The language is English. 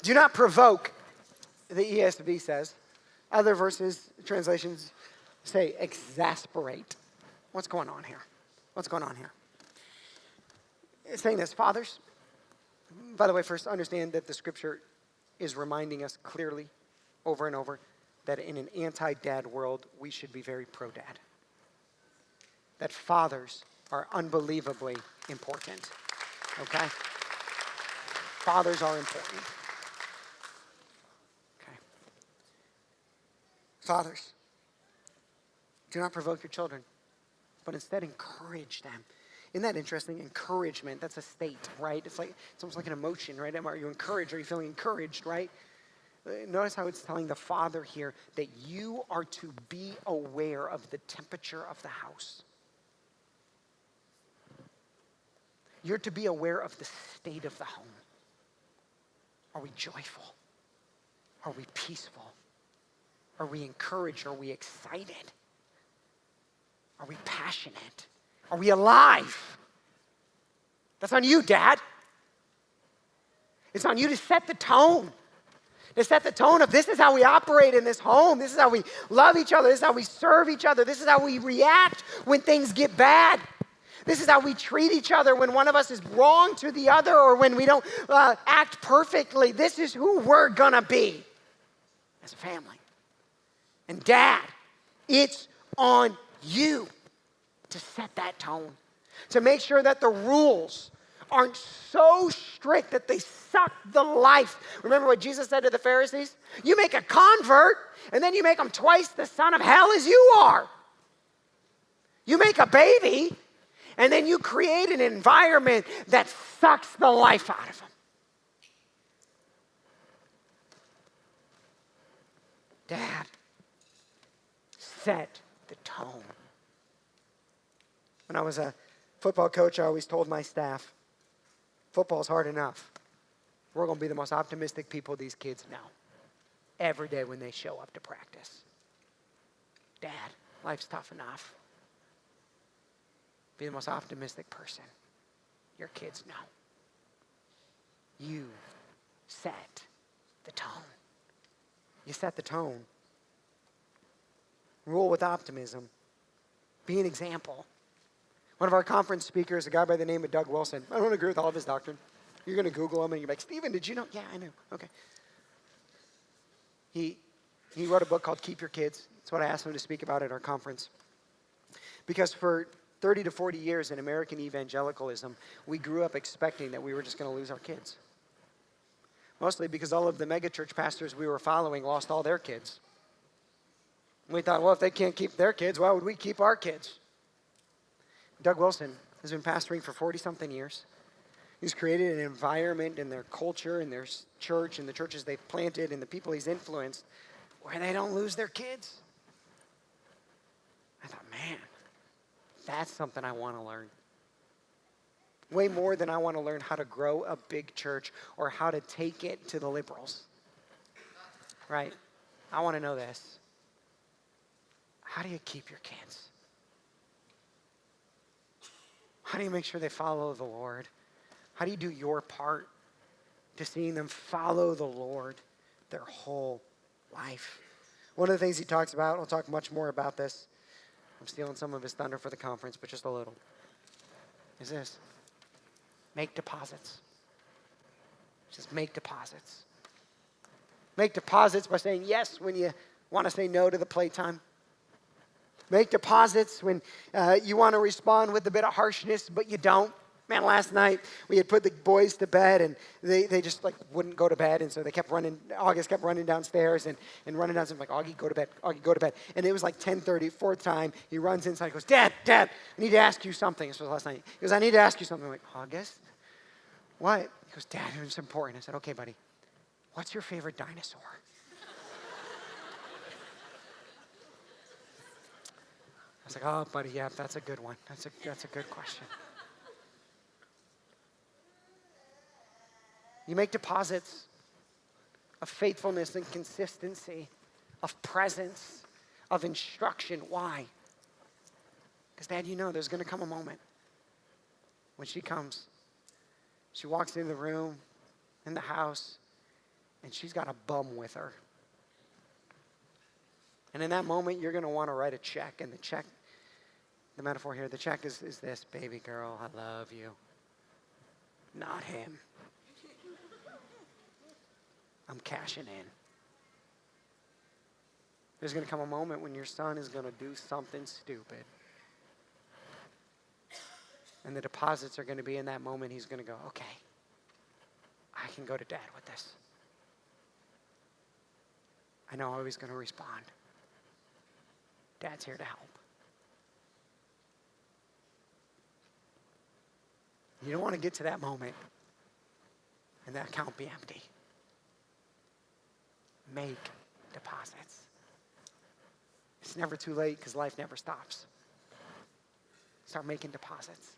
Do not provoke, the ESV says. Other verses, translations say exasperate. What's going on here? What's going on here? It's saying this, fathers, by the way, first understand that the scripture is reminding us clearly over and over that in an anti-dad world, we should be very pro-dad. That fathers are unbelievably important, okay? Fathers are important. Okay. Fathers, do not provoke your children, but instead encourage them. Isn't that interesting? Encouragement, that's a state, right? It's almost like an emotion, right? Are you encouraged? Are you feeling encouraged, right? Notice how it's telling the father here that you are to be aware of the temperature of the house. You're to be aware of the state of the home. Are we joyful? Are we peaceful? Are we encouraged? Are we excited? Are we passionate? Are we alive? That's on you, Dad. It's on you to set the tone. To set the tone of this is how we operate in this home. This is how we love each other. This is how we serve each other. This is how we react when things get bad. This is how we treat each other when one of us is wrong to the other or when we don't act perfectly. This is who we're going to be as a family. And Dad, it's on you to set that tone, to make sure that the rules aren't so strict that they suck the life. Remember what Jesus said to the Pharisees? You make a convert, and then you make them twice the son of hell as you are. You make a baby, and then you create an environment that sucks the life out of them. Dad, set the tone. When I was a football coach, I always told my staff, football's hard enough. We're going to be the most optimistic people these kids know every day when they show up to practice. Dad, life's tough enough. Be the most optimistic person your kids know. You set the tone. You set the tone. Rule with optimism. Be an example. One of our conference speakers, a guy by the name of Doug Wilson. I don't agree with all of his doctrine. You're going to Google him and you're like, Stephen, did you know? Yeah, I know. Okay. He wrote a book called Keep Your Kids. That's what I asked him to speak about at our conference. Because for 30 to 40 years in American evangelicalism, we grew up expecting that we were just going to lose our kids. Mostly because all of the megachurch pastors we were following lost all their kids. We thought, well, if they can't keep their kids, why would we keep our kids? Doug Wilson has been pastoring for 40-something years. He's created an environment in their culture, in their church, in the churches they've planted, and the people he's influenced, where they don't lose their kids. I thought, man, that's something I want to learn. Way more than I want to learn how to grow a big church or how to take it to the liberals. Right? I want to know this. How do you keep your kids? How do you make sure they follow the Lord? How do you do your part to seeing them follow the Lord their whole life? One of the things he talks about, I'll talk much more about this. I'm stealing some of his thunder for the conference, but just a little. Is this. Make deposits. Just make deposits. Make deposits by saying yes when you want to say no to the playtime. Make deposits when you want to respond with a bit of harshness, but you don't. Man, last night we had put the boys to bed, and they just wouldn't go to bed, and so they kept running. August kept running downstairs and running downstairs. I'm like, Augie, go to bed. Augie, go to bed. And it was like 10:30, fourth time. He runs inside. He goes, Dad, I need to ask you something. This was last night. He goes, I need to ask you something. I'm like, August? What? He goes, Dad, it's important. I said, okay, buddy. What's your favorite dinosaur? I was like, oh, buddy, yeah, that's a good one. That's a good question. You make deposits of faithfulness and consistency, of presence, of instruction. Why? Because, Dad, you know there's going to come a moment when she comes. She walks into the room, in the house, and she's got a bum with her. And in that moment, you're going to want to write a check. And the check, the metaphor here, the check is this: baby girl, I love you. Not him. I'm cashing in. There's going to come a moment when your son is going to do something stupid. And the deposits are going to be in that moment. He's going to go, okay, I can go to dad with this. I know how he's going to respond. Dad's here to help. You don't want to get to that moment and that account be empty. Make deposits. It's never too late because life never stops. Start making deposits.